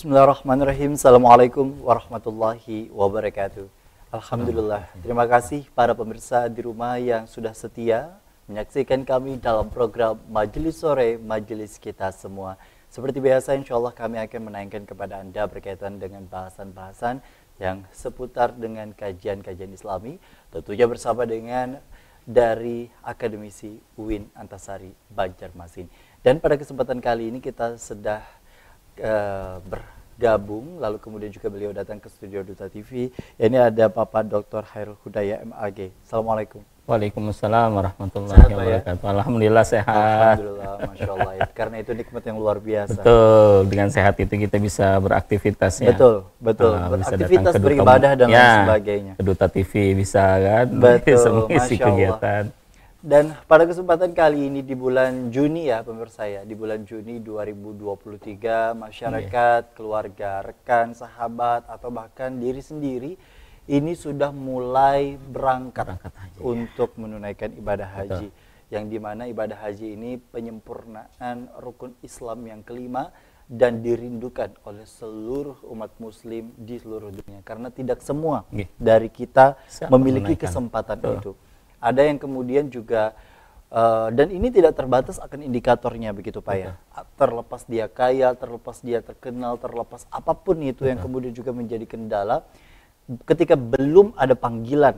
Bismillahirrahmanirrahim. Assalamualaikum warahmatullahi wabarakatuh. Alhamdulillah. Terima kasih para pemirsa di rumah yang sudah setia menyaksikan kami dalam program Majelis Sore, Majelis Kita Semua. Seperti biasa, insya Allah kami akan menayangkan kepada Anda berkaitan dengan bahasan-bahasan yang seputar dengan kajian-kajian Islami, tentunya bersama dengan dari akademisi UIN Antasari Banjarmasin. Dan pada kesempatan kali ini kita sudah bergabung, lalu kemudian juga beliau datang ke studio Duta TV. Ini ada Bapak Dr. Khairul Hudaya MAG. Assalamualaikum. Waalaikumsalam warahmatullahi wabarakatuh. Ya? Alhamdulillah sehat. Alhamdulillah, Masya Allah. Karena itu nikmat yang luar biasa. Betul, dengan sehat itu kita bisa beraktivitas ya. Betul. Beraktivitas, beribadah dan lain sebagainya. Ke Duta TV bisa kan. Betul, Masya kegiatan. Dan pada kesempatan kali ini di bulan Juni ya pemirsa ya, di bulan Juni 2023 masyarakat, keluarga, rekan, sahabat atau bahkan diri sendiri ini sudah mulai berangkat haji, untuk menunaikan ibadah haji. Yang dimana ibadah haji ini penyempurnaan rukun Islam yang kelima dan dirindukan oleh seluruh umat muslim di seluruh dunia. Karena tidak semua dari kita memiliki kesempatan itu. Ada yang kemudian juga, dan ini tidak terbatas akan indikatornya begitu Pak ya. Terlepas dia kaya, terlepas dia terkenal, terlepas apapun itu yang kemudian juga menjadi kendala. Ketika belum ada panggilan,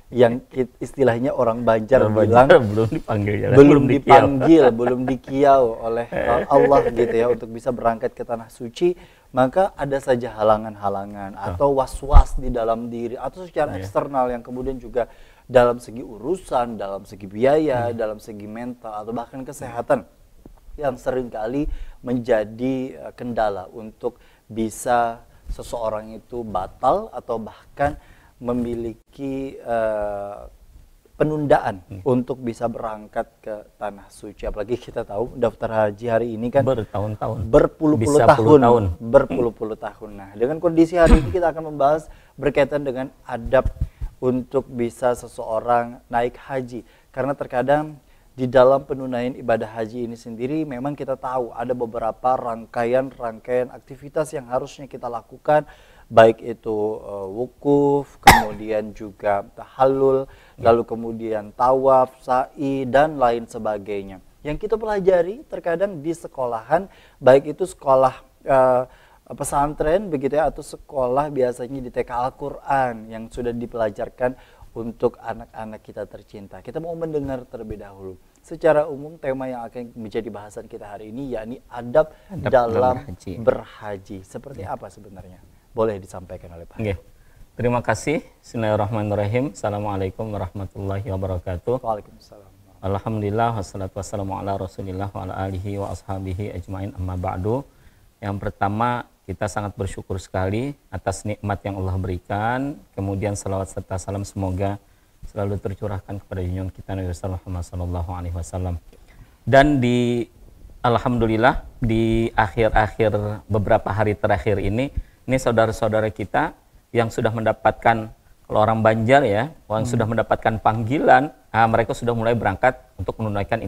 yang istilahnya orang Banjar bilang belum dipanggil, belum dikiau oleh Allah gitu ya untuk bisa berangkat ke tanah suci, maka ada saja halangan-halangan atau was-was di dalam diri atau secara eksternal yang kemudian juga dalam segi urusan, dalam segi biaya, dalam segi mental atau bahkan kesehatan yang seringkali menjadi kendala untuk bisa seseorang itu batal atau bahkan memiliki penundaan untuk bisa berangkat ke tanah suci. Apalagi kita tahu daftar haji hari ini kan bertahun-tahun, berpuluh-puluh tahun. Nah, dengan kondisi hari ini kita akan membahas berkaitan dengan adab untuk bisa seseorang naik haji. Karena terkadang di dalam penunaian ibadah haji ini sendiri memang kita tahu ada beberapa rangkaian aktivitas yang harusnya kita lakukan, baik itu wukuf, kemudian juga tahallul, lalu kemudian tawaf, sa'i dan lain sebagainya. Yang kita pelajari terkadang di sekolahan, baik itu sekolah pesantren begitu ya atau sekolah biasanya di TK Al-Qur'an yang sudah dipelajarkan untuk anak-anak kita tercinta. Kita mau mendengar terlebih dahulu secara umum tema yang akan menjadi bahasan kita hari ini, yakni adab dalam berhaji. Seperti apa sebenarnya? Boleh disampaikan oleh Pak. Terima kasih. Bismillahirrahmanirrahim. Assalamualaikum warahmatullahi wabarakatuh. Waalaikumsalam. Alhamdulillah wassalatu wassalamu ala Rasulillah wa ala alihi wa ashabihi ajmain, amma ba'du. Yang pertama, kita sangat bersyukur sekali atas nikmat yang Allah berikan. Kemudian salawat serta salam semoga selalu tercurahkan kepada junjungan kita Nabi Muhammad sallallahu alaihi wasallam. Dan alhamdulillah di akhir-akhir beberapa hari terakhir ini saudara-saudara kita yang sudah mendapatkan, kalau orang Banjar ya, yang sudah mendapatkan panggilan, mereka sudah mulai berangkat untuk menunaikan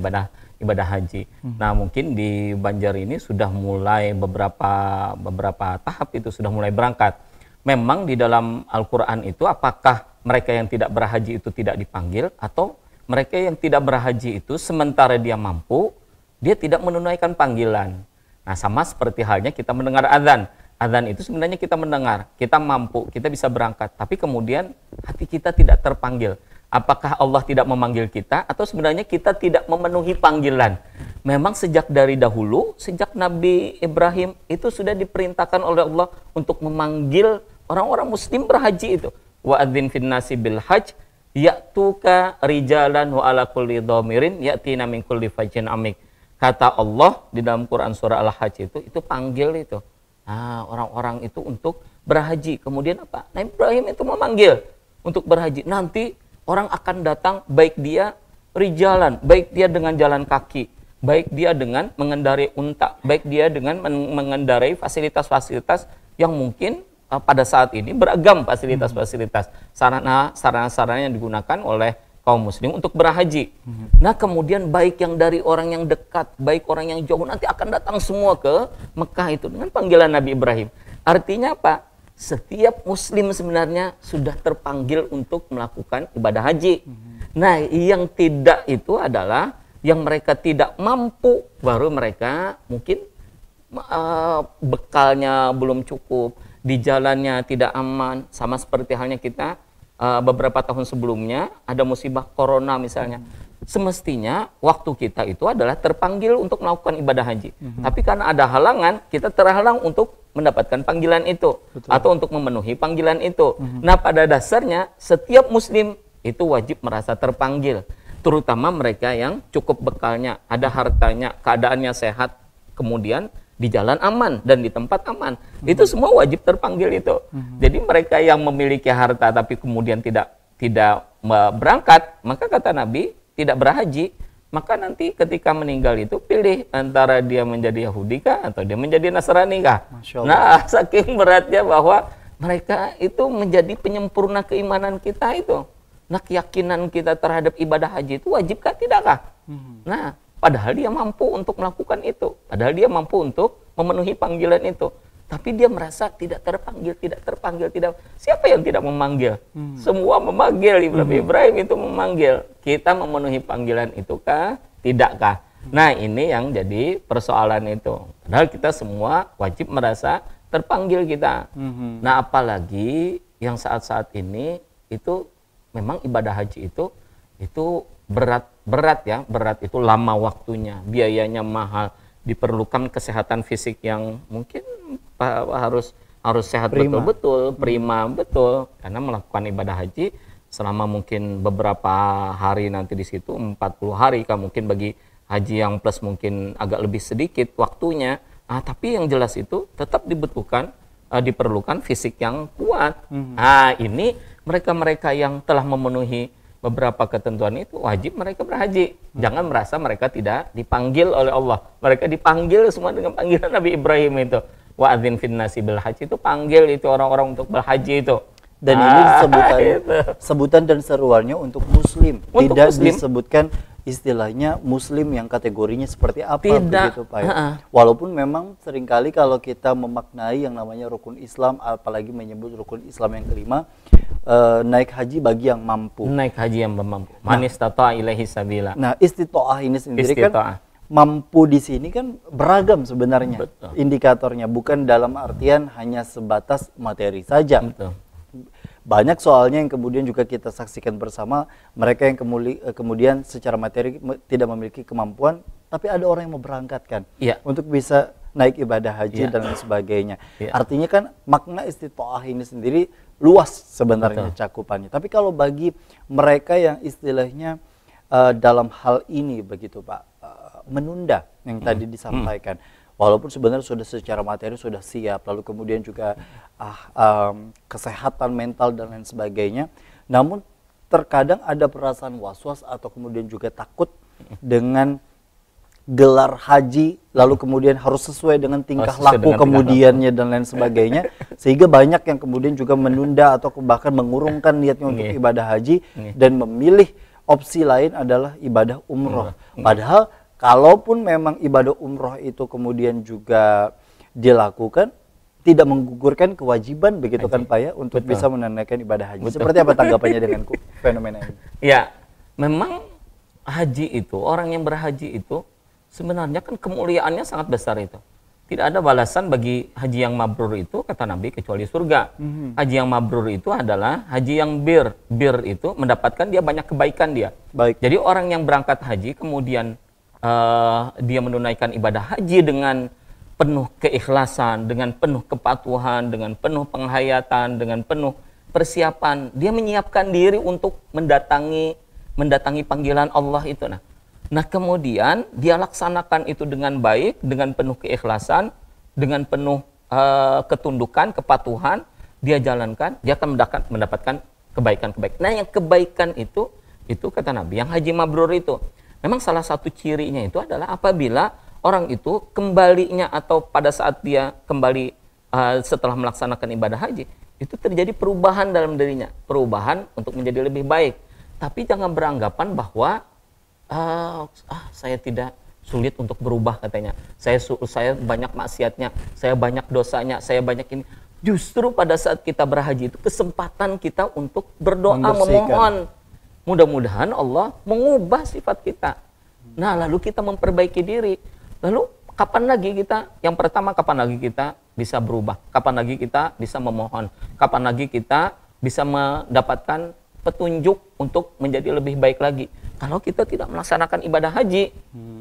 ibadah haji. Nah, mungkin di Banjar ini sudah mulai beberapa tahap itu sudah mulai berangkat. Memang di dalam Al-Qur'an itu apakah mereka yang tidak berhaji itu tidak dipanggil, atau mereka yang tidak berhaji itu sementara dia mampu, dia tidak menunaikan panggilan. Nah, sama seperti halnya kita mendengar azan. Azan itu sebenarnya kita mendengar, kita mampu, kita bisa berangkat, tapi kemudian hati kita tidak terpanggil. Apakah Allah tidak memanggil kita atau sebenarnya kita tidak memenuhi panggilan? Memang sejak dari dahulu, sejak Nabi Ibrahim itu sudah diperintahkan oleh Allah untuk memanggil orang-orang muslim berhaji itu. Wa adzin fin nasi bil hajj ya'tuka rijalan wa ala kulli dhamirin ya'tina min kulli fajjin amik. Kata Allah di dalam Quran surah Al-Hajj itu panggil itu. Orang-orang itu untuk berhaji. Kemudian apa? Nabi Ibrahim itu memanggil untuk berhaji. Nanti orang akan datang, baik dia rijalan, baik dia dengan jalan kaki, baik dia dengan mengendarai unta, baik dia dengan mengendarai fasilitas-fasilitas yang mungkin pada saat ini beragam fasilitas-fasilitas sarana yang digunakan oleh kaum muslim untuk berhaji. Nah kemudian baik yang dari orang yang dekat, baik orang yang jauh nanti akan datang semua ke Mekah itu dengan panggilan Nabi Ibrahim. Artinya apa? Setiap muslim sebenarnya sudah terpanggil untuk melakukan ibadah haji. Nah yang tidak itu adalah yang mereka tidak mampu, baru mereka mungkin bekalnya belum cukup, di jalannya tidak aman, sama seperti halnya kita beberapa tahun sebelumnya ada musibah corona misalnya. Semestinya waktu kita itu adalah terpanggil untuk melakukan ibadah haji. Tapi karena ada halangan, kita terhalang untuk mendapatkan panggilan itu. Betul. Atau untuk memenuhi panggilan itu. Nah pada dasarnya setiap muslim itu wajib merasa terpanggil. Terutama mereka yang cukup bekalnya, ada hartanya, keadaannya sehat, kemudian di jalan aman dan di tempat aman. Itu semua wajib terpanggil itu. Jadi mereka yang memiliki harta tapi kemudian tidak berangkat, maka kata Nabi tidak berhaji, maka nanti ketika meninggal itu pilih antara dia menjadi Yahudi kah atau dia menjadi Nasrani kah. Nah, saking beratnya bahwa mereka itu menjadi penyempurna keimanan kita itu. Nah, keyakinan kita terhadap ibadah haji itu wajibkah tidakkah? Nah, padahal dia mampu untuk melakukan itu. Padahal dia mampu untuk memenuhi panggilan itu. Tapi dia merasa tidak terpanggil. Siapa yang tidak memanggil? Semua memanggil. Ibrahim itu memanggil. Kita memenuhi panggilan itu kah? Tidakkah? Nah ini yang jadi persoalan itu. Padahal kita semua wajib merasa terpanggil kita. Nah apalagi yang saat-saat ini itu memang ibadah haji itu berat ya, berat itu lama waktunya, biayanya mahal, diperlukan kesehatan fisik yang mungkin harus sehat betul-betul, prima betul, karena melakukan ibadah haji selama mungkin beberapa hari nanti di situ 40 hari kan mungkin bagi haji yang plus mungkin agak lebih sedikit waktunya. Tapi yang jelas itu tetap diperlukan fisik yang kuat. Ini mereka-mereka yang telah memenuhi beberapa ketentuan itu wajib mereka berhaji. Jangan merasa mereka tidak dipanggil oleh Allah. Mereka dipanggil semua dengan panggilan Nabi Ibrahim itu. Wa'adzin fin nasi bil haji, itu panggil itu orang-orang untuk berhaji itu. Dan ini sebutan dan seruannya untuk muslim. Tidak disebutkan istilahnya muslim yang kategorinya seperti apa begitu Pak ya. Walaupun memang seringkali kalau kita memaknai yang namanya rukun Islam, apalagi menyebut rukun Islam yang kelima, naik haji bagi yang mampu. Naik haji yang mampu. Man istata'a ilaihi sabila. Nah, istita'ah ini sendiri kan mampu di sini kan beragam sebenarnya. Betul. Indikatornya bukan dalam artian hanya sebatas materi saja. Betul. Banyak soalnya yang kemudian juga kita saksikan bersama, mereka yang kemudian secara materi tidak memiliki kemampuan, tapi ada orang yang mau berangkatkan untuk bisa naik ibadah haji dan lain sebagainya. Artinya kan makna istita'ah ini sendiri luas sebenarnya cakupannya. Tapi kalau bagi mereka yang istilahnya dalam hal ini begitu Pak, menunda yang tadi disampaikan, walaupun sebenarnya sudah secara materi sudah siap, lalu kemudian juga kesehatan mental dan lain sebagainya, namun terkadang ada perasaan was-was atau kemudian juga takut dengan gelar haji, lalu kemudian harus sesuai dengan tingkah laku kemudiannya dan lain sebagainya, sehingga banyak yang kemudian juga menunda atau bahkan mengurungkan niatnya untuk ibadah haji dan memilih opsi lain adalah ibadah umroh. Padahal kalaupun memang ibadah umroh itu kemudian juga dilakukan, tidak menggugurkan kewajiban begitu kan Pak ya untuk bisa menunaikan ibadah haji. Seperti apa tanggapannya dengan fenomena ini? Ya, memang haji itu, orang yang berhaji itu sebenarnya kan kemuliaannya sangat besar itu. Tidak ada balasan bagi haji yang mabrur itu, kata Nabi, kecuali surga. Haji yang mabrur itu adalah haji yang bir. Bir itu mendapatkan dia banyak kebaikan dia. Baik. Jadi orang yang berangkat haji kemudian dia menunaikan ibadah haji dengan penuh keikhlasan, dengan penuh kepatuhan, dengan penuh penghayatan, dengan penuh persiapan. Dia menyiapkan diri untuk mendatangi panggilan Allah itu. Nah kemudian dia laksanakan itu dengan baik, dengan penuh keikhlasan, dengan penuh ketundukan, kepatuhan, dia jalankan, dia akan mendapatkan kebaikan-kebaikan. Nah yang kebaikan itu kata Nabi, yang haji mabrur itu, memang salah satu cirinya itu adalah apabila orang itu kembalinya atau pada saat dia kembali setelah melaksanakan ibadah haji, itu terjadi perubahan dalam dirinya, perubahan untuk menjadi lebih baik. Tapi jangan beranggapan bahwa saya tidak sulit untuk berubah katanya. Saya banyak maksiatnya, saya banyak dosanya, saya banyak ini. Justru pada saat kita berhaji itu kesempatan kita untuk berdoa, memohon. Mudah-mudahan Allah mengubah sifat kita. Nah, lalu kita memperbaiki diri. Lalu kapan lagi kita, yang pertama kapan lagi kita bisa berubah? Kapan lagi kita bisa memohon? Kapan lagi kita bisa mendapatkan petunjuk untuk menjadi lebih baik lagi? Kalau kita tidak melaksanakan ibadah haji.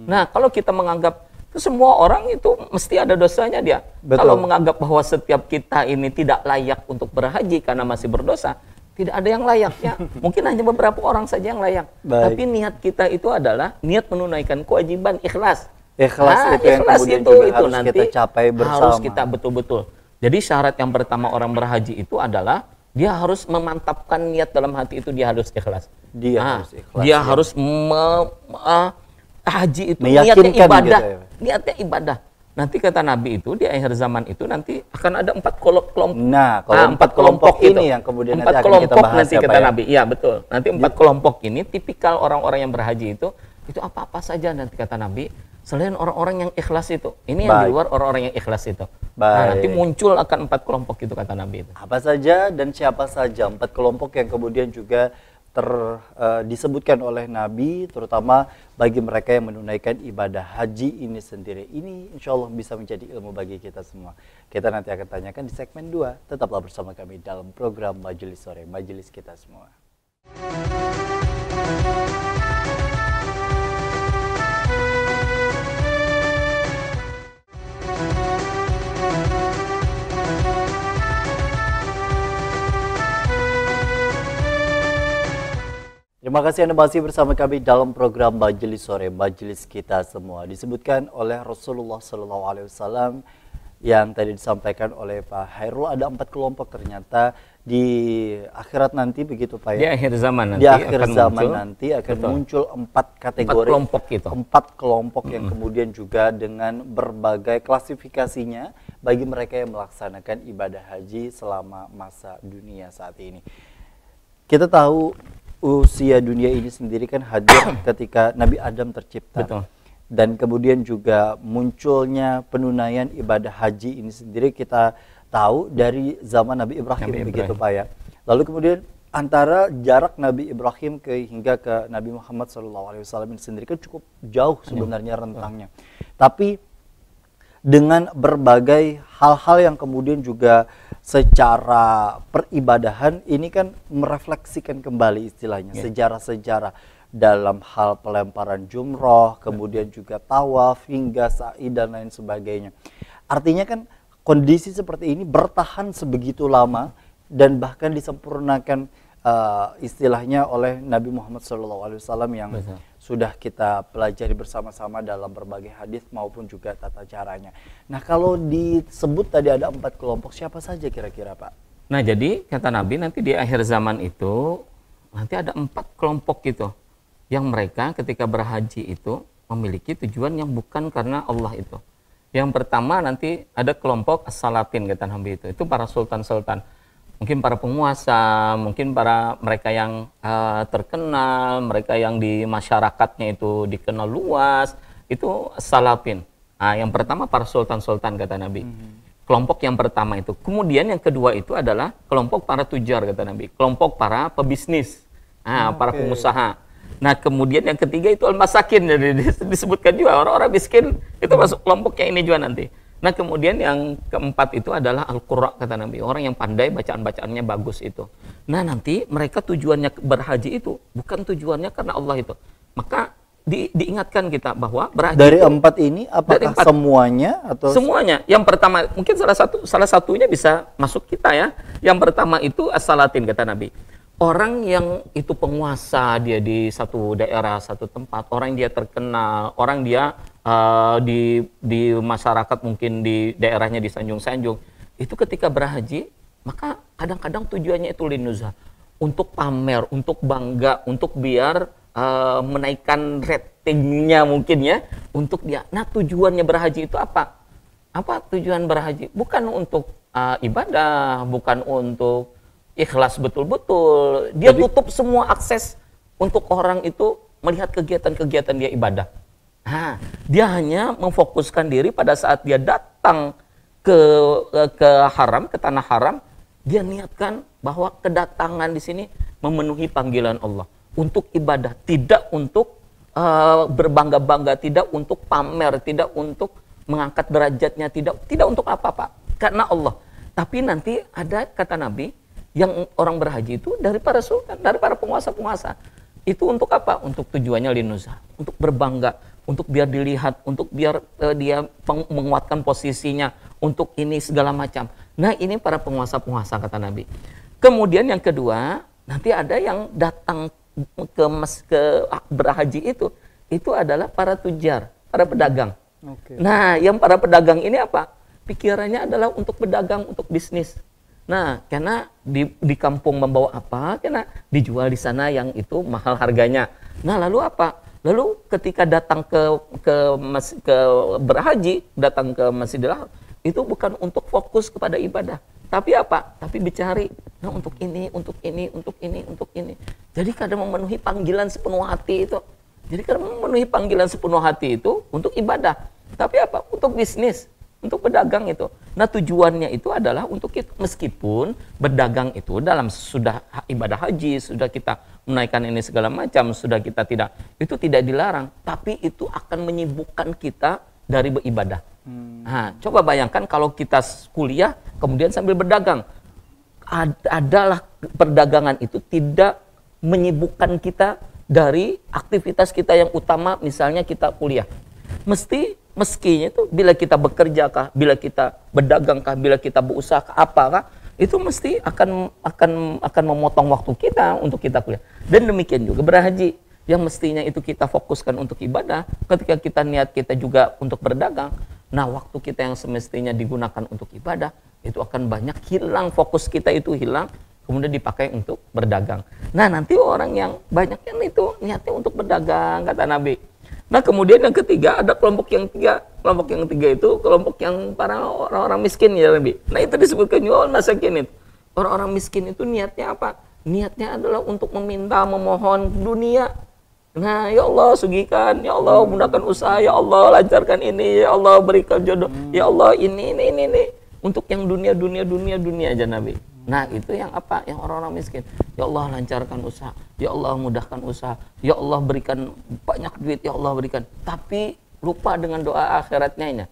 Nah, kalau kita menganggap semua orang itu mesti ada dosanya dia. Betul. Kalau menganggap bahwa setiap kita ini tidak layak untuk berhaji karena masih berdosa, tidak ada yang layak ya. Mungkin hanya beberapa orang saja yang layak. Baik. Tapi niat kita itu adalah niat menunaikan kewajiban ikhlas. Ikhlas itu yang ikhlas kemudian itu, juga itu harus nanti kita capai bersama. harus kita betul-betul. Jadi syarat yang pertama orang berhaji itu adalah dia harus memantapkan niat dalam hati itu, dia harus ikhlas. Dia harus ikhlas. Dia ya. harus haji itu Meyakinkan niatnya ibadah. gitu ya. Niatnya ibadah. Nanti kata Nabi itu di akhir zaman itu nanti akan ada 4 kelompok. Nah, kalau 4 kelompok ini yang kemudian nanti 4 akan kita kelompok bahas nanti ya, kata Pak, ya. Nabi. Iya, betul. Nanti 4 kelompok ini tipikal orang-orang yang berhaji itu apa-apa saja nanti kata Nabi selain orang-orang yang ikhlas itu. Ini yang di luar orang-orang yang ikhlas itu. Nah, nanti muncul akan 4 kelompok itu kata Nabi itu. Apa saja dan siapa saja 4 kelompok yang kemudian juga disebutkan oleh Nabi, terutama bagi mereka yang menunaikan ibadah haji ini sendiri. Ini insya Allah bisa menjadi ilmu bagi kita semua. Kita nanti akan tanyakan di segmen 2. Tetaplah bersama kami dalam program Majelis Sore, Majelis Kita Semua. Terima kasih Anda masih bersama kami dalam program Majelis Sore, Majelis Kita Semua. Disebutkan oleh Rasulullah SAW yang tadi disampaikan oleh Pak Hairul, ada 4 kelompok ternyata di akhirat nanti, begitu Pak ya? Di akhir zaman nanti di akhir akan zaman muncul, nanti akan muncul 4 kategori, 4 kelompok itu. 4 kelompok yang kemudian juga dengan berbagai klasifikasinya bagi mereka yang melaksanakan ibadah haji selama masa dunia saat ini. Kita tahu usia dunia ini sendiri kan hadir ketika Nabi Adam tercipta. Betul. Dan kemudian juga munculnya penunaian ibadah haji ini sendiri kita tahu dari zaman Nabi Ibrahim, begitu Pak ya. Lalu kemudian antara jarak Nabi Ibrahim hingga ke Nabi Muhammad SAW ini sendiri kan cukup jauh sebenarnya rentangnya. Tapi dengan berbagai hal-hal yang kemudian juga secara peribadahan ini kan merefleksikan kembali istilahnya sejarah-sejarah dalam hal pelemparan jumroh, kemudian juga tawaf hingga sa'i dan lain sebagainya. Artinya kan kondisi seperti ini bertahan sebegitu lama dan bahkan disempurnakan istilahnya oleh Nabi Muhammad SAW yang sudah kita pelajari bersama-sama dalam berbagai hadis maupun juga tata caranya. Nah, kalau disebut tadi ada 4 kelompok, siapa saja kira-kira Pak? Nah, jadi kata Nabi nanti di akhir zaman itu nanti ada 4 kelompok gitu yang mereka ketika berhaji itu memiliki tujuan yang bukan karena Allah itu. Yang pertama nanti ada kelompok as-salatin kata Nabi itu para sultan-sultan. Mungkin para penguasa, mungkin para mereka yang terkenal, mereka yang di masyarakatnya itu dikenal luas, itu as-salatin. Nah, yang pertama para sultan-sultan kata Nabi. Kelompok yang pertama itu. Kemudian yang kedua itu adalah kelompok para tujar kata Nabi. Kelompok para pebisnis, para pengusaha. Nah, kemudian yang ketiga itu al-masakin, jadi disebutkan juga orang-orang miskin itu masuk kelompok yang ini juga nanti. Nah, kemudian yang keempat itu adalah al-qurra kata Nabi, orang yang pandai bacaan-bacaannya bagus itu. Nah, nanti mereka tujuannya berhaji itu bukan tujuannya karena Allah itu. Maka diingatkan kita bahwa berhaji dari itu, 4 ini apakah semuanya atau semuanya? Yang pertama mungkin salah satunya bisa masuk kita ya. Yang pertama itu as-salatin kata Nabi. Orang yang itu penguasa, dia di satu daerah, satu tempat, orang dia terkenal, orang dia di masyarakat mungkin di daerahnya di sanjung-sanjung, itu ketika berhaji, maka kadang-kadang tujuannya itu linuzah, untuk pamer, untuk bangga, untuk biar menaikkan ratingnya mungkin ya, untuk dia. Nah, tujuannya berhaji itu apa? Apa tujuan berhaji? Bukan untuk ibadah, bukan untuk ikhlas betul-betul. Dia tutup semua akses untuk orang itu melihat kegiatan-kegiatan dia ibadah. Nah, dia hanya memfokuskan diri pada saat dia datang ke haram, ke tanah haram, dia niatkan bahwa kedatangan di sini memenuhi panggilan Allah untuk ibadah, tidak untuk berbangga-bangga, tidak untuk pamer, tidak untuk mengangkat derajatnya, tidak untuk apa-apa, karena Allah. Tapi nanti ada kata Nabi, yang orang berhaji itu dari para sultan, dari para penguasa-penguasa. Itu untuk apa? Untuk tujuannya linuza, untuk berbangga, untuk biar dilihat, untuk biar dia menguatkan posisinya, untuk ini segala macam. Nah, ini para penguasa-penguasa kata Nabi. Kemudian yang kedua, nanti ada yang datang ke berhaji itu adalah para tujar, para pedagang. Okay. Nah, yang para pedagang ini apa? Pikirannya adalah untuk berdagang, untuk bisnis. Nah, karena di kampung membawa apa? Karena dijual di sana yang itu mahal harganya. Nah, lalu apa? Lalu ketika datang ke berhaji, datang ke Masjidil Haram, itu bukan untuk fokus kepada ibadah. Tapi apa? Tapi dicari, nah untuk ini, untuk ini, untuk ini, untuk ini. Jadi kadang memenuhi panggilan sepenuh hati itu. Jadi kadang memenuhi panggilan sepenuh hati itu untuk ibadah. Tapi apa? Untuk bisnis, untuk berdagang itu. Nah, tujuannya itu adalah untuk itu. Meskipun berdagang itu dalam sudah ibadah haji, sudah kita menaikkan ini segala macam, sudah kita itu tidak dilarang. Tapi itu akan menyibukkan kita dari beribadah. Nah, coba bayangkan kalau kita kuliah kemudian sambil berdagang. Adalah perdagangan itu tidak menyibukkan kita dari aktivitas kita yang utama, misalnya kita kuliah. Meskinya itu bila kita bekerja kah, bila kita berdagang kah, bila kita berusaha kah, apakah itu mesti akan memotong waktu kita untuk kita kuliah. Dan demikian juga berhaji, yang mestinya itu kita fokuskan untuk ibadah, ketika kita niat kita juga untuk berdagang, nah waktu kita yang semestinya digunakan untuk ibadah, itu akan banyak hilang, fokus kita itu hilang, kemudian dipakai untuk berdagang. Nah, nanti orang yang banyak yang itu niatnya untuk berdagang, kata Nabi. Nah, kemudian yang ketiga, ada kelompok yang tiga. Kelompok yang ketiga itu kelompok yang para orang-orang miskin, ya Nabi. Nah, itu disebutkan juga masakin itu. Orang-orang miskin itu niatnya apa? Niatnya adalah untuk meminta, memohon dunia. Nah, ya Allah sugihkan, ya Allah mudahkan usaha, ya Allah lancarkan ini, ya Allah berikan jodoh, ya Allah ini. Untuk yang dunia aja Nabi. Nah, itu yang apa? Yang orang-orang miskin. Ya Allah lancarkan usaha, ya Allah mudahkan usaha, ya Allah berikan banyak duit, ya Allah berikan. Tapi lupa dengan doa akhiratnya ini.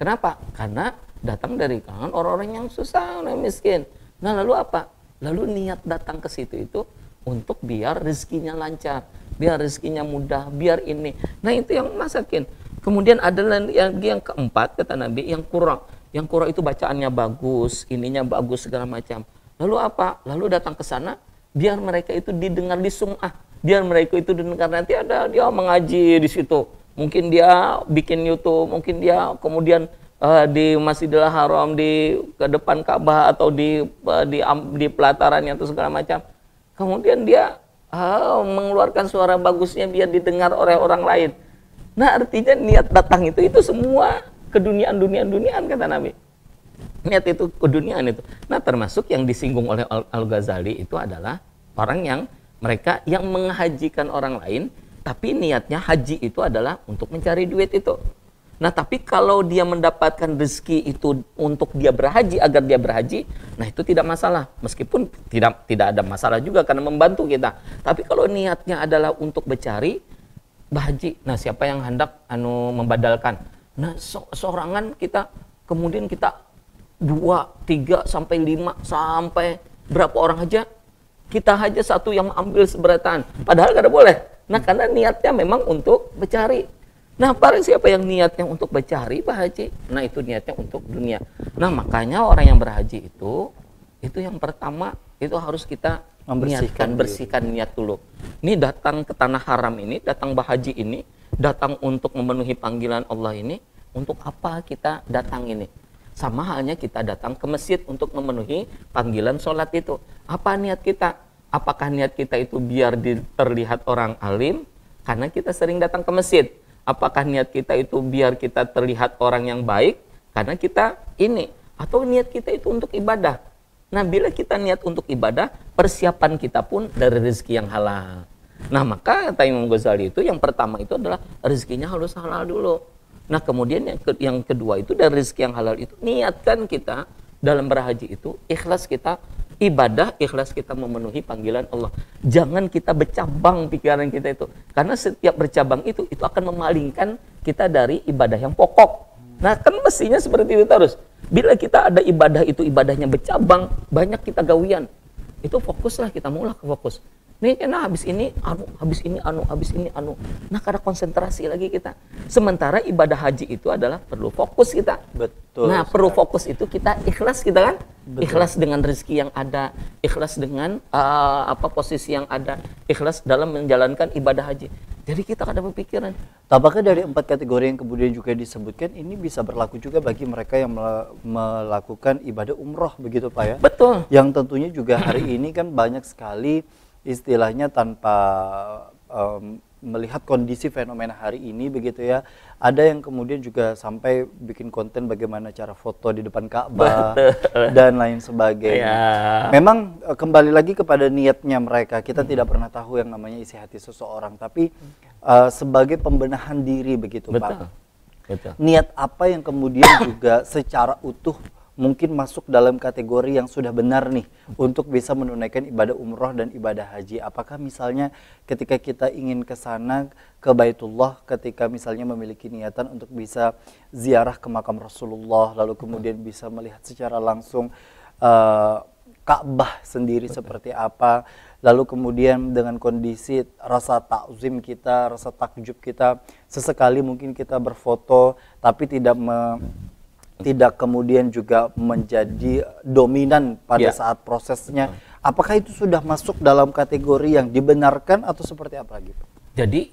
Kenapa? Karena datang dari kalangan orang-orang yang susah, orang miskin. Nah, lalu apa? Lalu niat datang ke situ itu untuk biar rezekinya lancar, biar rezekinya mudah, biar ini. Nah, itu yang masakin. Kemudian ada yang keempat, kata Nabi, yang kurang. Yang kurang itu bacaannya bagus, ininya bagus, segala macam. Lalu apa? Lalu datang ke sana, biar mereka itu didengar di sum'ah. Biar mereka itu didengar, nanti ada dia mengaji di situ. Mungkin dia bikin YouTube, mungkin dia kemudian di Masjidil Haram, ke depan Ka'bah, atau di pelatarannya atau segala macam. Kemudian dia mengeluarkan suara bagusnya biar didengar oleh orang lain. Nah, artinya niat datang itu semua keduniaan kata Nabi. Niat itu keduniaan itu. Nah, termasuk yang disinggung oleh Al-Ghazali itu adalah orang yang mereka yang menghajikan orang lain, tapi niatnya haji itu adalah untuk mencari duit itu. Nah, tapi kalau dia mendapatkan rezeki itu untuk dia berhaji, agar dia berhaji, nah itu tidak masalah. Meskipun tidak ada masalah juga karena membantu kita. Tapi kalau niatnya adalah untuk bercari berhaji, nah siapa yang hendak membadalkan? Nah, seorangan kita, kemudian kita 2, 3, sampai 5, sampai berapa orang aja, kita aja satu yang ambil seberatan. Padahal kada boleh. Nah, karena niatnya memang untuk bercari. Nah, para siapa yang niatnya untuk bercari berhaji, nah itu niatnya untuk dunia. Nah, makanya orang yang berhaji itu yang pertama, itu harus kita bersihkan niat dulu. Ini datang ke tanah haram ini, datang berhaji ini, datang untuk memenuhi panggilan Allah ini, untuk apa kita datang ini? Sama halnya kita datang ke masjid untuk memenuhi panggilan sholat itu. Apa niat kita? Apakah niat kita itu biar terlihat orang alim karena kita sering datang ke masjid? Apakah niat kita itu biar kita terlihat orang yang baik karena kita ini? Atau niat kita itu untuk ibadah? Nah, bila kita niat untuk ibadah, persiapan kita pun dari rezeki yang halal. Nah, maka kata Imam Ghazali itu yang pertama itu adalah rezekinya harus halal dulu. Nah, kemudian yang kedua itu dari rezeki yang halal itu niatkan kita dalam berhaji itu ikhlas kita ibadah, ikhlas kita memenuhi panggilan Allah. Jangan kita bercabang pikiran kita itu. Karena setiap bercabang itu akan memalingkan kita dari ibadah yang pokok. Nah, kan mestinya seperti itu terus. Bila kita ada ibadah itu ibadahnya bercabang, banyak kita gawian. Itu fokuslah, kita mulai ke fokus. Nih, karena habis ini anu. Nah, karena konsentrasi lagi kita. Sementara ibadah haji itu adalah perlu fokus kita. Betul. Nah, perlu fokus itu kita ikhlas kita kan? Betul. Ikhlas dengan rezeki yang ada, ikhlas dengan posisi yang ada, ikhlas dalam menjalankan ibadah haji. Jadi kita ada berpikiran. Apakah dari 4 kategori yang kemudian juga disebutkan ini bisa berlaku juga bagi mereka yang melakukan ibadah umroh begitu Pak ya? Betul. Yang tentunya juga hari ini kan banyak sekali istilahnya tanpa melihat kondisi fenomena hari ini begitu ya, ada yang kemudian juga sampai bikin konten bagaimana cara foto di depan Ka'bah dan lain sebagainya. Memang kembali lagi kepada niatnya mereka, kita tidak pernah tahu yang namanya isi hati seseorang, tapi sebagai pembenahan diri begitu Pak. Betul. Niat apa yang kemudian juga secara utuh mungkin masuk dalam kategori yang sudah benar nih untuk bisa menunaikan ibadah umroh dan ibadah haji. Apakah misalnya ketika kita ingin ke sana ke Baitullah, ketika misalnya memiliki niatan untuk bisa ziarah ke makam Rasulullah, lalu kemudian bisa melihat secara langsung Ka'bah sendiri seperti apa, lalu kemudian dengan kondisi rasa takzim kita, rasa takjub kita, sesekali mungkin kita berfoto tapi tidak kemudian juga menjadi dominan pada saat prosesnya. Apakah itu sudah masuk dalam kategori yang dibenarkan atau seperti apa gitu? Jadi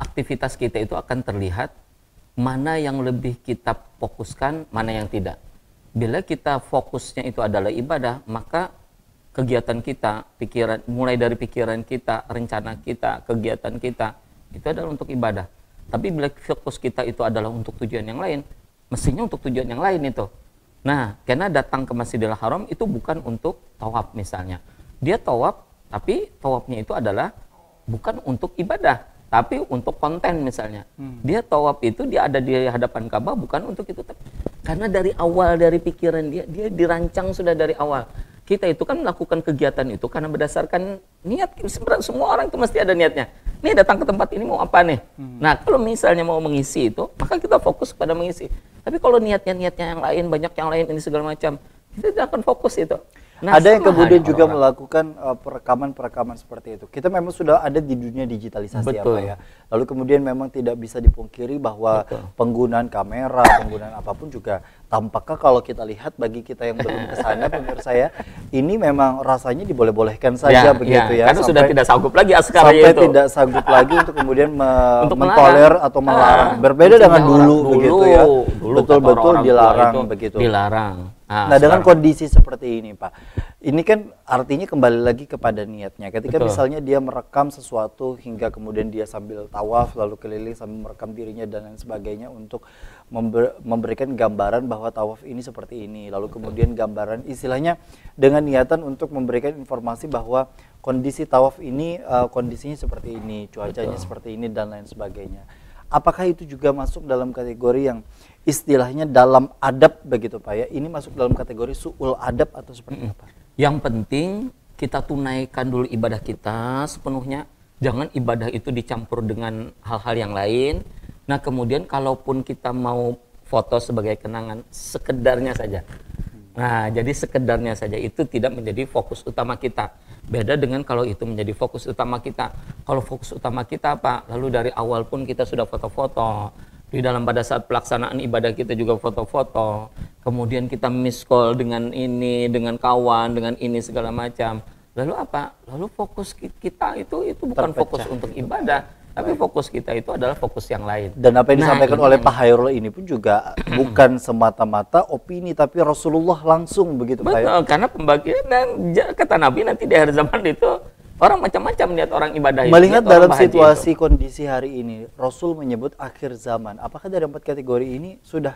aktivitas kita itu akan terlihat mana yang lebih kita fokuskan, mana yang tidak. Bila kita fokusnya itu adalah ibadah, maka kegiatan kita, mulai dari pikiran kita, rencana kita, kegiatan kita, itu adalah untuk ibadah. Tapi bila fokus kita itu adalah untuk tujuan yang lain, mestinya untuk tujuan yang lain itu. Nah, karena datang ke Masjidil Haram itu bukan untuk tawaf misalnya. Dia tawaf, tapi tawafnya itu adalah bukan untuk ibadah, tapi untuk konten misalnya. Dia tawaf itu, dia ada di hadapan Ka'bah bukan untuk itu. Karena dari awal, dari pikiran dia dirancang sudah dari awal. Kita itu kan melakukan kegiatan itu karena berdasarkan niat. Semua orang itu mesti ada niatnya. Nih datang ke tempat ini mau apa nih? Nah, kalau misalnya mau mengisi itu, maka kita fokus pada mengisi. Tapi kalau niatnya yang lain, banyak yang lain ini segala macam, kita tidak akan fokus itu. Nah, ada yang kemudian juga melakukan perekaman seperti itu. Kita memang sudah ada di dunia digitalisasi apa ya. Lalu kemudian memang tidak bisa dipungkiri bahwa penggunaan kamera, penggunaan apapun juga tampaknya kalau kita lihat bagi kita yang belum ke sana pemirsa ya, ini memang rasanya diboleh-bolehkan saja begitu ya. Karena sudah tidak sanggup lagi sekarang sampai itu. Tidak sanggup lagi untuk kemudian mentoler atau melarang. Berbeda dengan dulu begitu ya. Betul-betul dilarang begitu. Dilarang. Nah, dengan kondisi seperti ini Pak, ini kan artinya kembali lagi kepada niatnya. Ketika misalnya dia merekam sesuatu hingga kemudian dia sambil tawaf lalu keliling sambil merekam dirinya dan lain sebagainya untuk memberikan gambaran bahwa tawaf ini seperti ini. Lalu kemudian gambaran istilahnya dengan niatan untuk memberikan informasi bahwa kondisi tawaf ini kondisinya seperti ini, cuacanya seperti ini dan lain sebagainya. Apakah itu juga masuk dalam kategori yang istilahnya dalam adab begitu Pak ya? Ini masuk dalam kategori su'ul adab atau seperti apa? Yang penting kita tunaikan dulu ibadah kita sepenuhnya. Jangan ibadah itu dicampur dengan hal-hal yang lain. Nah, kemudian kalaupun kita mau foto sebagai kenangan, sekedarnya saja. Nah, jadi sekedarnya saja, itu tidak menjadi fokus utama kita. Beda dengan kalau itu menjadi fokus utama kita. Kalau fokus utama kita apa? Lalu dari awal pun kita sudah foto-foto. Di dalam pada saat pelaksanaan ibadah kita juga foto-foto. Kemudian kita miss call dengan ini, dengan kawan, dengan ini segala macam. Lalu apa? Lalu fokus kita itu bukan fokus untuk ibadah. Tapi fokus kita itu adalah fokus yang lain. Dan apa yang disampaikan oleh Pak Hairul ini pun juga bukan semata-mata opini, tapi Rasulullah langsung begitu Pak. Betul, karena pembagian dan kata Nabi nanti di akhir zaman itu orang macam-macam lihat orang ibadah. Melihat dalam situasi kondisi hari ini, Rasul menyebut akhir zaman. Apakah dari 4 kategori ini sudah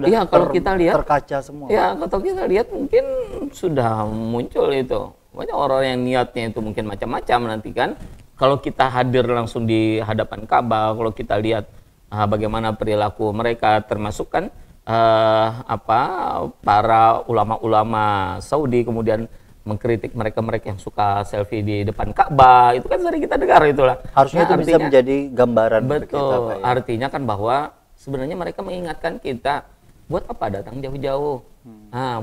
ya, kalau kita lihat terkaca semua? Ya, kalau kita lihat mungkin sudah muncul itu. Banyak orang yang niatnya itu mungkin macam-macam nanti kan. Kalau kita hadir langsung di hadapan Ka'bah, kalau kita lihat bagaimana perilaku mereka, termasuk kan para ulama-ulama Saudi kemudian mengkritik mereka-mereka yang suka selfie di depan Ka'bah, itu kan sering kita dengar itulah. Harusnya itu bisa menjadi gambaran betul, kita, Pak, ya? Artinya kan bahwa sebenarnya mereka mengingatkan kita, buat apa datang jauh-jauh?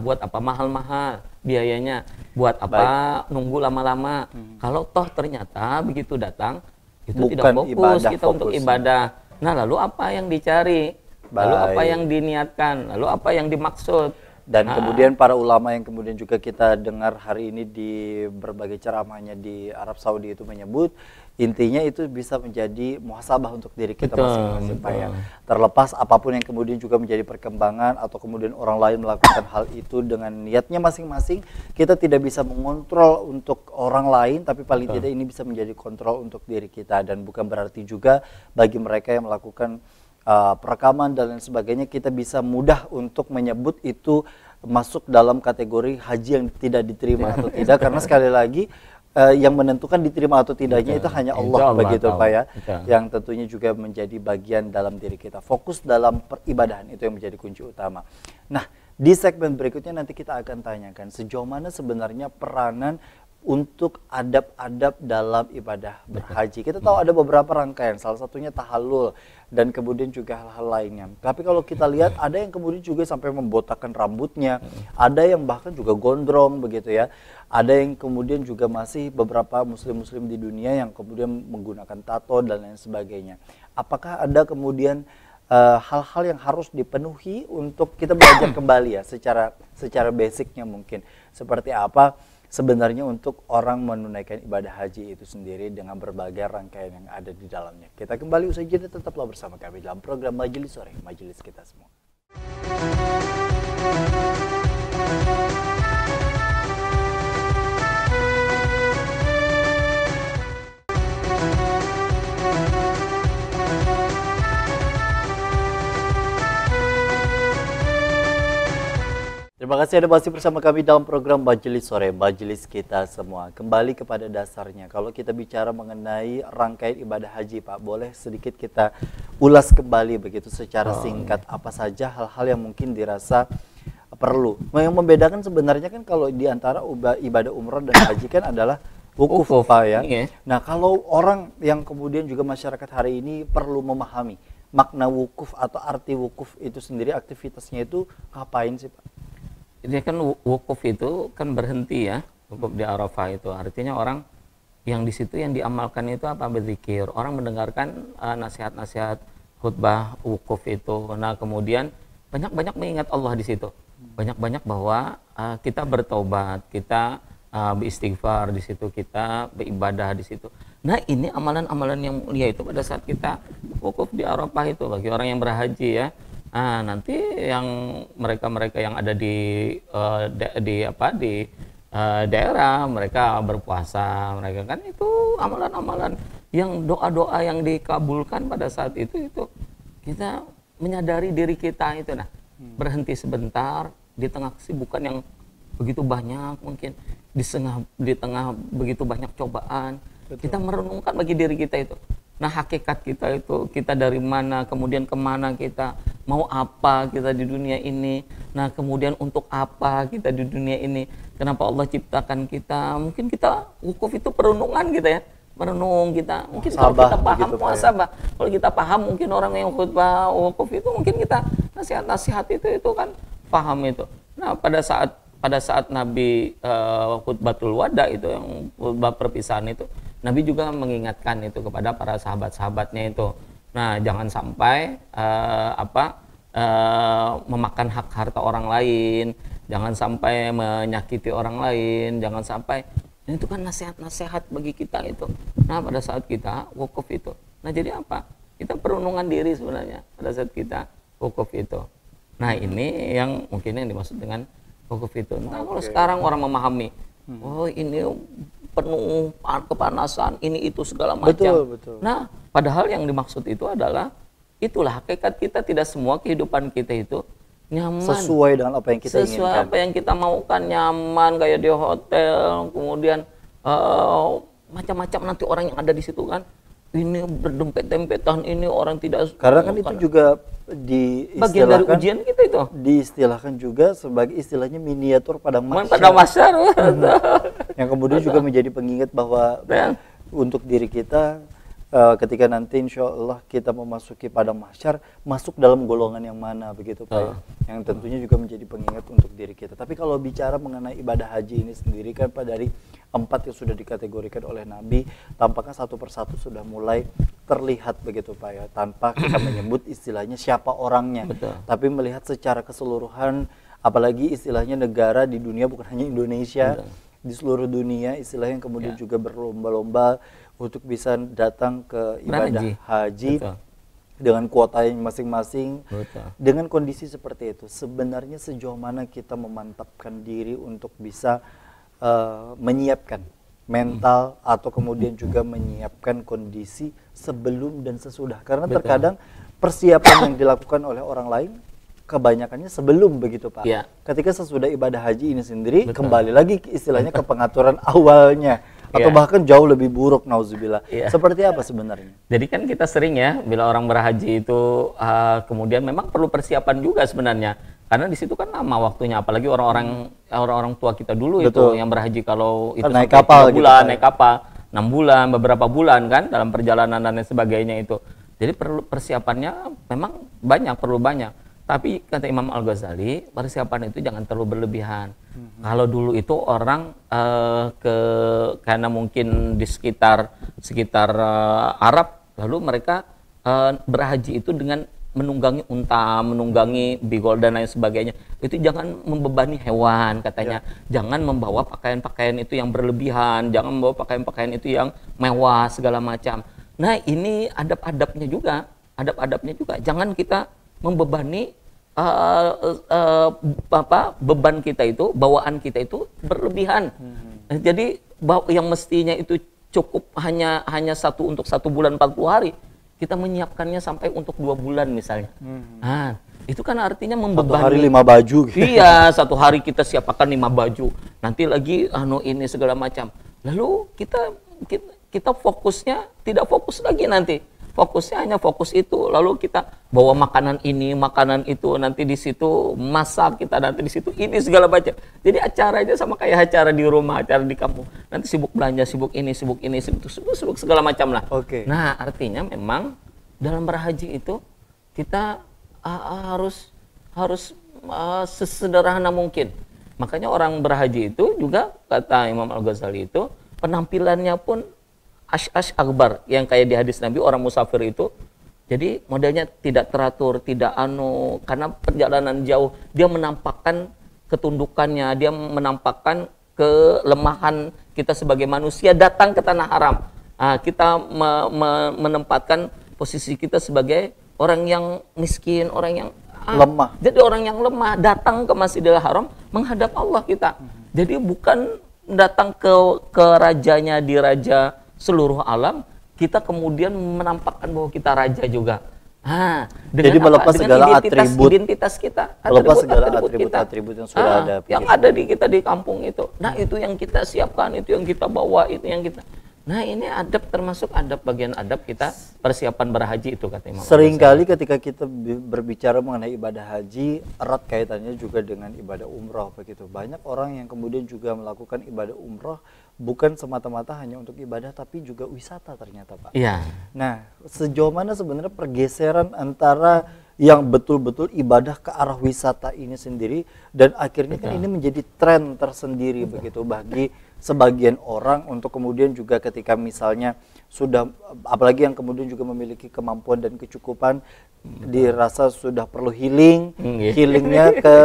Buat apa mahal-mahal biayanya? Buat apa nunggu lama-lama? Kalau toh ternyata begitu datang, itu tidak fokus kita untuk ibadah. Nah, lalu apa yang dicari? Lalu apa yang diniatkan? Lalu apa yang dimaksud? Dan kemudian para ulama yang kemudian juga kita dengar hari ini di berbagai ceramahnya di Arab Saudi itu menyebut, intinya itu bisa menjadi muhasabah untuk diri kita masing-masing, Pak, ya. Terlepas apapun yang kemudian juga menjadi perkembangan atau kemudian orang lain melakukan hal itu dengan niatnya masing-masing, kita tidak bisa mengontrol untuk orang lain, tapi paling tidak ini bisa menjadi kontrol untuk diri kita. Dan bukan berarti juga bagi mereka yang melakukan perekaman dan lain sebagainya, kita bisa mudah untuk menyebut itu masuk dalam kategori haji yang tidak diterima atau tidak, karena sekali lagi yang menentukan diterima atau tidaknya itu hanya Allah, begitu Pak, ya, yang tentunya juga menjadi bagian dalam diri kita. Fokus dalam peribadahan itu yang menjadi kunci utama. Nah, di segmen berikutnya nanti kita akan tanyakan sejauh mana sebenarnya peranan untuk adab-adab dalam ibadah berhaji. Kita tahu ada beberapa rangkaian, salah satunya tahallul dan kemudian juga hal-hal lainnya. Tapi kalau kita lihat ada yang kemudian juga sampai membotakkan rambutnya, ada yang bahkan juga gondrong begitu ya. Ada yang kemudian juga masih beberapa muslim-muslim di dunia yang kemudian menggunakan tato dan lain sebagainya. Apakah ada kemudian hal-hal yang harus dipenuhi untuk kita belajar kembali ya secara basicnya mungkin seperti apa sebenarnya untuk orang menunaikan ibadah haji itu sendiri dengan berbagai rangkaian yang ada di dalamnya. Kita kembali usai jeda, tetaplah bersama kami dalam program Majelis Sore, Majelis Kita Semua. Terima kasih Anda masih bersama kami dalam program Majelis Sore, Majelis Kita Semua. Kembali kepada dasarnya, kalau kita bicara mengenai rangkaian ibadah haji, Pak, boleh sedikit kita ulas kembali begitu secara singkat apa saja hal-hal yang mungkin dirasa perlu. Yang membedakan sebenarnya kan kalau di antara ibadah umrah dan haji kan adalah wukuf, Pak, ya. Nah, kalau orang yang kemudian juga masyarakat hari ini perlu memahami makna wukuf atau arti wukuf itu sendiri, aktivitasnya itu ngapain sih, Pak? Ini kan wukuf itu kan berhenti ya, wukuf di Arafah itu artinya orang yang di situ yang diamalkan itu apa? Berzikir. Orang mendengarkan nasihat-nasihat khutbah wukuf itu. Nah, kemudian banyak-banyak mengingat Allah di situ. Banyak-banyak bahwa kita bertobat, kita beristighfar di situ, kita beribadah di situ. Nah, ini amalan-amalan yang mulia itu pada saat kita wukuf di Arafah itu bagi orang yang berhaji ya. Nanti yang mereka-mereka yang ada di daerah mereka berpuasa, mereka kan itu amalan-amalan yang doa-doa yang dikabulkan pada saat itu kita menyadari diri kita itu berhenti sebentar di tengah kesibukan yang begitu banyak, mungkin di tengah begitu banyak cobaan. Betul. Kita merenungkan bagi diri kita itu. Nah, hakikat kita itu, kita dari mana, kemudian kemana kita, mau apa kita di dunia ini, nah kemudian untuk apa kita di dunia ini, kenapa Allah ciptakan kita, mungkin kita wukuf itu perenungan kita ya, merenung kita, mungkin kalau kita paham muhasabah, kalau kita paham mungkin orang yang khutbah wukuf itu mungkin kita nasihat-nasihat itu kan paham itu. Nah, pada saat Nabi khutbatul wada itu yang khutbah perpisahan itu, Nabi juga mengingatkan itu kepada para sahabat-sahabatnya itu. Nah, jangan sampai memakan hak harta orang lain, jangan sampai menyakiti orang lain, jangan sampai, itu kan nasihat-nasihat bagi kita itu. Nah, pada saat kita wukuf itu. Nah, jadi apa? Kita perenungan diri sebenarnya pada saat kita wukuf itu. Nah, ini yang mungkin yang dimaksud dengan wukuf itu. Nah, kalau sekarang orang memahami, oh ini penuh kepanasan, ini itu segala macam. Betul. Nah, padahal yang dimaksud itu adalah itulah hakikat kita, tidak semua kehidupan kita itu nyaman. Sesuai dengan apa yang kita Sesuai inginkan. apa yang kita maukan, nyaman kayak di hotel, kemudian macam-macam nanti orang yang ada di situ kan. Ini berdempet-dempetan, ini orang tidak. Karena kan itu juga bagian dari ujian kita itu. diistilahkan juga sebagai istilahnya miniatur padang mahsyar. Pada masyar. Yang kemudian juga menjadi pengingat bahwa untuk diri kita ketika nanti insya Allah kita memasuki padang mahsyar, masuk dalam golongan yang mana begitu Pak ya? Yang tentunya juga menjadi pengingat untuk diri kita. Tapi kalau bicara mengenai ibadah haji ini sendiri kan Pak, dari 4 yang sudah dikategorikan oleh Nabi, tampaknya satu persatu sudah mulai terlihat begitu Pak ya, tanpa kita menyebut istilahnya siapa orangnya. Betul. Tapi melihat secara keseluruhan, apalagi istilahnya negara di dunia, bukan hanya Indonesia, di seluruh dunia istilahnya, kemudian juga berlomba-lomba untuk bisa datang ke ibadah haji dengan kuotanya masing-masing. Dengan kondisi seperti itu, sebenarnya sejauh mana kita memantapkan diri untuk bisa menyiapkan mental atau kemudian juga menyiapkan kondisi sebelum dan sesudah, karena terkadang persiapan yang dilakukan oleh orang lain kebanyakannya sebelum begitu Pak. Ketika sesudah ibadah haji ini sendiri kembali lagi istilahnya ke pengaturan awalnya atau bahkan jauh lebih buruk, nauzubillah. Seperti apa sebenarnya? Jadi kan kita sering ya bila orang berhaji itu kemudian memang perlu persiapan juga sebenarnya. Karena di situ kan lama waktunya, apalagi orang tua kita dulu itu yang berhaji kalau itu naik kapal 3 bulan, naik kapal 6 bulan, beberapa bulan kan dalam perjalanan dan lain sebagainya itu. Jadi perlu persiapannya memang perlu banyak. Tapi kata Imam Al-Ghazali, persiapan itu jangan terlalu berlebihan. Kalau dulu itu orang karena mungkin di sekitar Arab, lalu mereka berhaji itu dengan menunggangi unta, menunggangi bigol dan lain sebagainya. Itu jangan membebani hewan katanya. Jangan membawa pakaian-pakaian itu yang berlebihan, jangan membawa pakaian-pakaian itu yang mewah segala macam. Nah, ini adab-adabnya juga. Jangan kita membebani beban kita itu, bawaan kita itu berlebihan. Jadi yang mestinya itu cukup hanya untuk 1 bulan 40 hari, kita menyiapkannya sampai untuk 2 bulan misalnya. Nah, itu kan artinya membebani. 1 hari 5 baju gitu. Iya, 1 hari kita siapkan 5 baju. Nanti lagi ini segala macam. Lalu kita fokusnya tidak fokus lagi nanti. Fokusnya hanya fokus itu. Lalu kita bawa makanan ini, makanan itu, nanti di situ masak kita, nanti di situ ini segala macam. Jadi acaranya sama kayak acara di rumah, acara di kampung. Nanti sibuk belanja, sibuk ini, sibuk segala macam lah. Nah, artinya memang dalam berhaji itu kita harus sesederhana mungkin. Makanya orang berhaji itu juga kata Imam Al-Ghazali itu penampilannya pun ash akbar, yang kayak di hadis Nabi orang musafir itu. Jadi modelnya tidak teratur, tidak karena perjalanan jauh, dia menampakkan ketundukannya, dia menampakkan kelemahan kita sebagai manusia datang ke tanah haram. Kita menempatkan posisi kita sebagai orang yang miskin, orang yang lemah. Jadi orang yang lemah datang ke Masjidil Haram menghadap Allah kita. Jadi bukan datang ke rajanya, di raja seluruh alam, kita kemudian menampakkan bahwa kita raja juga. Jadi melepas segala identitas kita, melepas segala atribut yang sudah ada. Yang ada di kita di kampung itu. Nah, itu yang kita siapkan, itu yang kita bawa, itu yang kita. Nah, ini adab, termasuk bagian adab kita persiapan berhaji itu kata Imam. Seringkali ketika kita berbicara mengenai ibadah haji, erat kaitannya juga dengan ibadah umroh begitu. Banyak orang yang kemudian juga melakukan ibadah umroh bukan semata-mata hanya untuk ibadah, tapi juga wisata ternyata Pak. Iya. Nah, sejauh mana sebenarnya pergeseran antara yang betul-betul ibadah ke arah wisata ini sendiri, dan akhirnya kan ini menjadi tren tersendiri begitu bagi sebagian orang untuk kemudian juga ketika misalnya sudah, apalagi yang kemudian juga memiliki kemampuan dan kecukupan, dirasa sudah perlu healingnya ke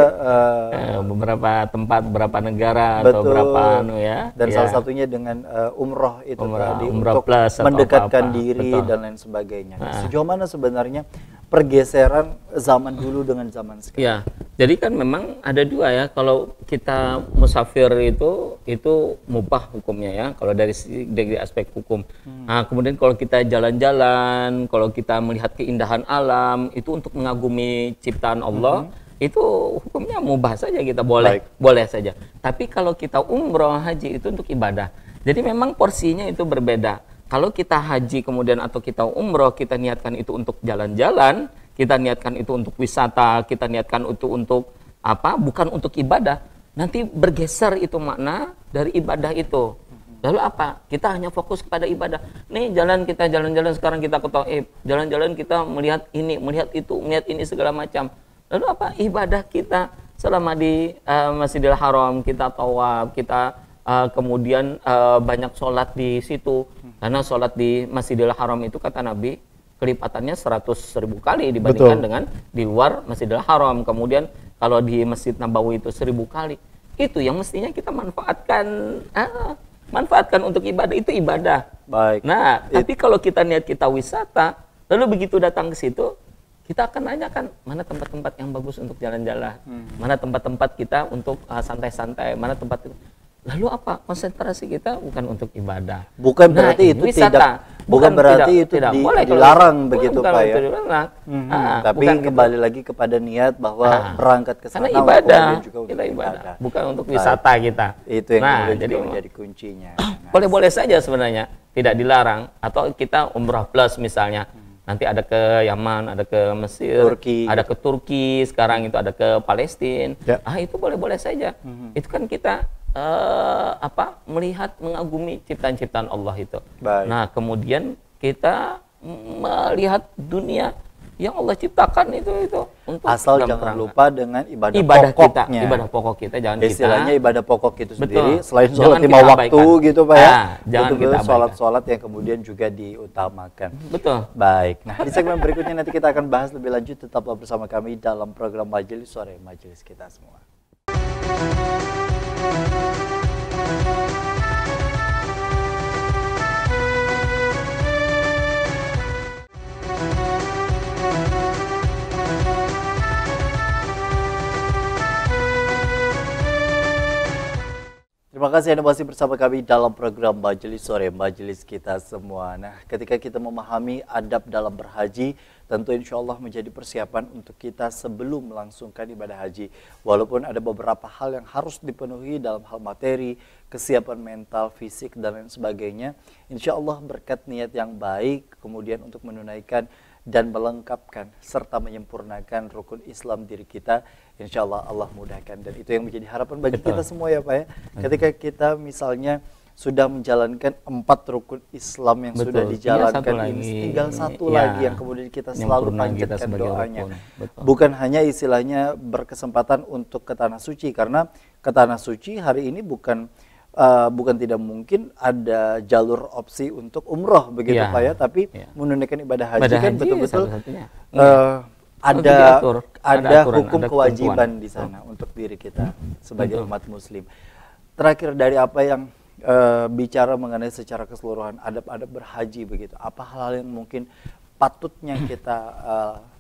beberapa tempat, beberapa negara atau beberapa dan salah satunya dengan umroh itu tadi umroh untuk plus mendekatkan diri dan lain sebagainya. Sejauh mana sebenarnya pergeseran zaman dulu dengan zaman sekarang? Ya, jadi kan memang ada dua ya. Kalau kita musafir itu mubah hukumnya ya. Kalau dari aspek hukum. Nah, kemudian kalau kita jalan-jalan, kalau kita melihat keindahan alam itu untuk mengagumi ciptaan Allah, itu hukumnya mubah saja, kita boleh saja. Tapi kalau kita umroh haji itu untuk ibadah. Jadi memang porsinya itu berbeda. Kalau kita haji kemudian atau kita umroh, kita niatkan itu untuk jalan-jalan, kita niatkan itu untuk wisata, kita niatkan itu untuk apa? Bukan untuk ibadah. Nanti bergeser itu makna dari ibadah itu. Lalu apa? Kita hanya fokus kepada ibadah. Nih kita jalan-jalan sekarang, kita ke Taif, jalan-jalan kita melihat ini, melihat itu, melihat ini segala macam. Lalu apa? Ibadah kita selama di Masjidil Haram, kita tawaf, kita kemudian banyak sholat di situ. Karena sholat di Masjidil Haram itu kata Nabi, kelipatannya 100.000 kali dibandingkan dengan di luar Masjidil Haram. Kemudian kalau di Masjid Nabawi itu 1.000 kali. Itu yang mestinya kita manfaatkan untuk ibadah, itu ibadah. Baik. Nah, tapi kalau kita niat kita wisata, lalu begitu datang ke situ, kita akan nanyakan mana tempat-tempat yang bagus untuk jalan-jalan, mana tempat-tempat kita untuk santai-santai, mana tempat itu. Lalu apa? Konsentrasi kita bukan untuk ibadah. Bukan berarti itu wisata. Bukan berarti itu dilarang begitu Pak ya. Tapi kembali lagi kepada niat bahwa berangkat ke sana ibadah, juga kita ibadah, bukan untuk wisata kita. Itu yang jadi menjadi kuncinya. Boleh-boleh saja sebenarnya, tidak dilarang. Atau kita umrah plus misalnya. Nanti ada ke Yaman, ada ke Mesir, ada ke Turki, sekarang itu ada ke Palestina. Itu boleh-boleh saja. Itu kan kita melihat, mengagumi ciptaan-ciptaan Allah itu. Baik. Nah, kemudian kita melihat dunia yang Allah ciptakan itu untuk asal jangan lupa dengan ibadah pokoknya. Ibadah pokok kita jangan istilahnya ibadah pokok itu sendiri. Selain sholat 5 waktu gitu Pak ya. Jangan kita sholat-sholat yang kemudian juga diutamakan. Betul. Baik. Nah, di segmen berikutnya nanti kita akan bahas lebih lanjut. Tetaplah bersama kami dalam program Majelis Sore, Majelis Kita Semua. Terima kasih Anda masih bersama kami dalam program Majelis Sore, Majelis Kita Semua. Nah, ketika kita memahami adab dalam berhaji, tentu insya Allah menjadi persiapan untuk kita sebelum melangsungkan ibadah haji. Walaupun ada beberapa hal yang harus dipenuhi dalam hal materi, kesiapan mental, fisik, dan lain sebagainya. Insya Allah berkat niat yang baik, kemudian untuk menunaikan dan melengkapkan serta menyempurnakan rukun Islam diri kita, insya Allah Allah mudahkan. Dan itu yang menjadi harapan bagi kita semua ya Pak ya. Ketika kita misalnya sudah menjalankan 4 rukun Islam yang sudah dijalankan ini, tinggal satu lagi yang kemudian kita selalu panjatkan doanya. Bukan hanya istilahnya berkesempatan untuk ke Tanah Suci, karena ke Tanah Suci hari ini bukan tidak mungkin ada jalur opsi untuk umroh begitu Pak ya, tapi menunaikan ibadah haji kan betul-betul ada hukum kewajiban di sana untuk diri kita sebagai umat muslim. Terakhir dari apa yang bicara mengenai secara keseluruhan adab-adab berhaji begitu, apa hal-hal yang mungkin patutnya kita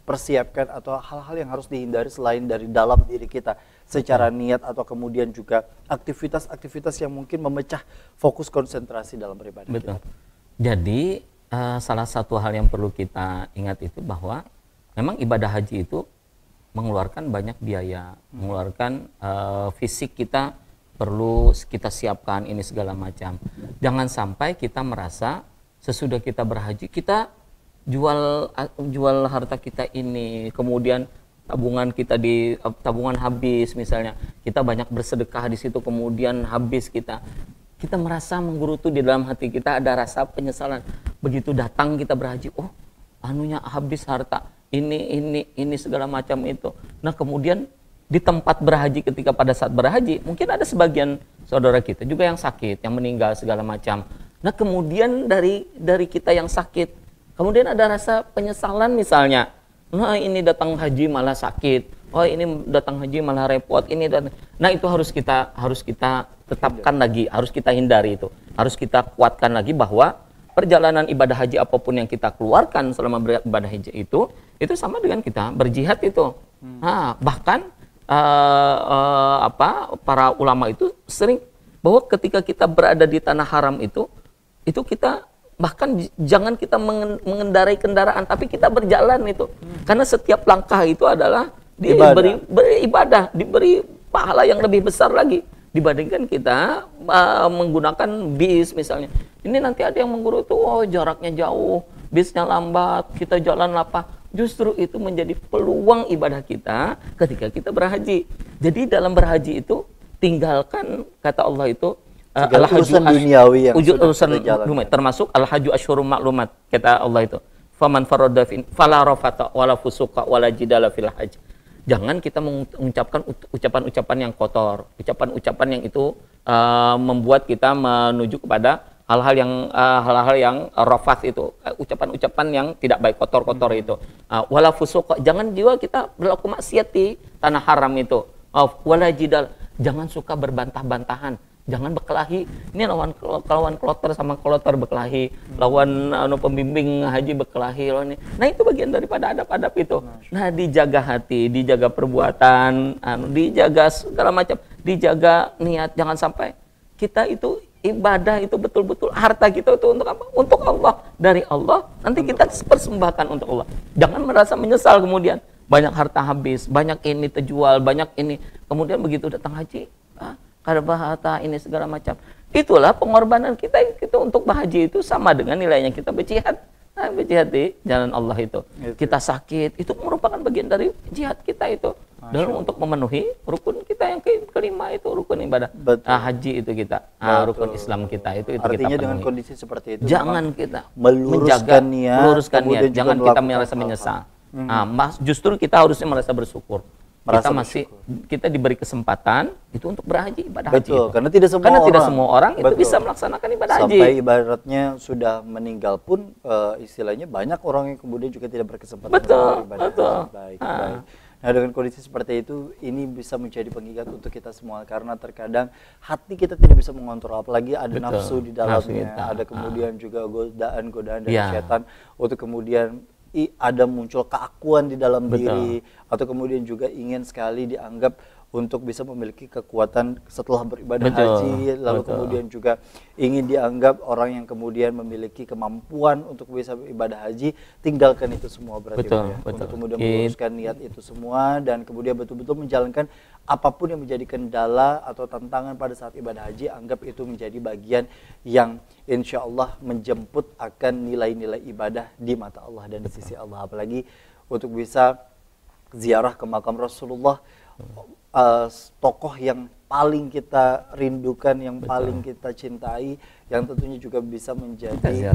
persiapkan atau hal-hal yang harus dihindari selain dari dalam diri kita secara niat atau kemudian juga aktivitas-aktivitas yang mungkin memecah fokus konsentrasi dalam beribadah kita. Jadi salah satu hal yang perlu kita ingat itu bahwa memang ibadah haji itu mengeluarkan banyak biaya, mengeluarkan fisik kita perlu kita siapkan ini segala macam. Jangan sampai kita merasa sesudah kita berhaji kita jual harta kita ini, kemudian tabungan habis misalnya, kita banyak bersedekah di situ kemudian habis kita merasa menggerutu di dalam hati kita, ada rasa penyesalan. Begitu datang kita berhaji, anunya habis harta ini segala macam itu. Nah, kemudian di tempat berhaji, ketika pada saat berhaji mungkin ada sebagian saudara kita juga yang sakit, yang meninggal segala macam. Nah, kemudian dari kita yang sakit, kemudian ada rasa penyesalan misalnya. Nah, ini datang haji malah sakit. Oh, ini datang haji malah repot. Nah, itu harus kita tetapkan lagi, harus kita hindari itu. Harus kita kuatkan lagi bahwa perjalanan ibadah haji apapun yang kita keluarkan selama beribadah haji itu sama dengan kita berjihad itu. Nah, bahkan para ulama itu sering bahwa ketika kita berada di tanah haram itu kita bahkan jangan kita mengendarai kendaraan, tapi kita berjalan itu. Karena setiap langkah itu adalah diberi beribadah, diberi pahala yang lebih besar lagi dibandingkan kita menggunakan bis misalnya. Ini nanti ada yang mengguru tuh, oh jaraknya jauh, bisnya lambat, kita jalan apa? Justru itu menjadi peluang ibadah kita ketika kita berhaji. Jadi dalam berhaji itu tinggalkan, kata Allah itu, urusan duniawi yang urusan termasuk al-haju asyhurum ma'lumat, kata Allah itu. Faman farada fala rafata wala fusuqa wala jidala fil hajj. Jangan kita mengucapkan ucapan-ucapan yang kotor, ucapan-ucapan yang itu membuat kita menuju kepada hal-hal yang rafat itu, ucapan-ucapan yang tidak baik, kotor-kotor itu. Wala fusuqa, jangan juga kita berlaku maksiat di tanah haram itu. Wala jidal, jangan suka berbantah-bantahan. Jangan berkelahi. Ini lawan kloter sama kloter berkelahi, lawan pembimbing haji berkelahi. Nah itu bagian daripada adab-adab itu. Nah dijaga hati, dijaga perbuatan, dijaga segala macam, dijaga niat. Jangan sampai kita itu ibadah itu betul-betul harta kita itu untuk apa? Untuk Allah, dari Allah. Nanti kita persembahkan untuk Allah. Jangan merasa menyesal kemudian. Banyak harta habis, banyak ini terjual, banyak ini. Kemudian begitu datang haji, kada bahata ini segala macam. Itulah pengorbanan kita untuk berhaji itu sama dengan nilainya kita berjihad. Nah, berjihad di jalan Allah itu. Kita sakit, itu merupakan bagian dari jihad kita itu. Dalam untuk memenuhi rukun kita yang kelima itu, rukun ibadah. Haji itu kita. Rukun Islam kita itu artinya kita dengan kondisi seperti itu. Jangan kita meluruskan niat. Jangan kita merasa menyesal. Justru kita harusnya merasa bersyukur. Kita diberi kesempatan itu untuk berhaji, ibadah haji. Betul, karena tidak semua orang itu bisa melaksanakan ibadah haji. Sampai ibaratnya sudah meninggal pun istilahnya banyak orang yang kemudian juga tidak berkesempatan untuk beribadah haji. Baik. Nah, dengan kondisi seperti itu, ini bisa menjadi pengingat untuk kita semua, karena terkadang hati kita tidak bisa mengontrol, apalagi ada nafsu di dalamnya, ada kemudian juga godaan-godaan dari setan untuk kemudian ada muncul keakuan di dalam diri, atau kemudian juga ingin sekali dianggap untuk bisa memiliki kekuatan setelah beribadah haji, lalu kemudian juga ingin dianggap orang yang kemudian memiliki kemampuan untuk bisa beribadah haji. Tinggalkan itu semua berarti untuk kemudian meluruskan niat itu semua, dan kemudian betul-betul menjalankan apapun yang menjadi kendala atau tantangan pada saat ibadah haji. Anggap itu menjadi bagian yang insya Allah menjemput akan nilai-nilai ibadah di mata Allah dan di sisi Allah. Apalagi untuk bisa ziarah ke makam Rasulullah, tokoh yang paling kita rindukan, yang paling kita cintai, yang tentunya juga bisa menjadi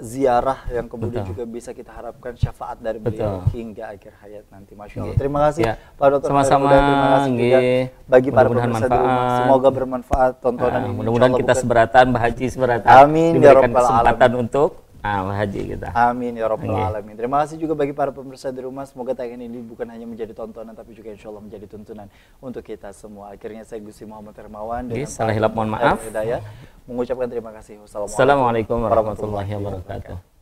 ziarah yang kemudian juga bisa kita harapkan syafaat dari beliau hingga akhir hayat nanti. Masya Allah. Terima kasih Pak Dr. Sama-sama. Terima kasih juga bagi para pemirsa di rumah. Semoga bermanfaat tontonan ini. Mudah-mudahan kita seberatan, berhaji seberatan. Amin. Diberikan kesempatan untuk haji kita. Amin ya rabbal alamin. Terima kasih juga bagi para pemirsa di rumah. Semoga tayangan ini bukan hanya menjadi tontonan, tapi juga insya Allah menjadi tuntunan untuk kita semua. Akhirnya saya Gusti Muhammad Hermawan dan salah hilap mohon maaf. Hidayah mengucapkan terima kasih. Wassalamualaikum warahmatullahi wabarakatuh.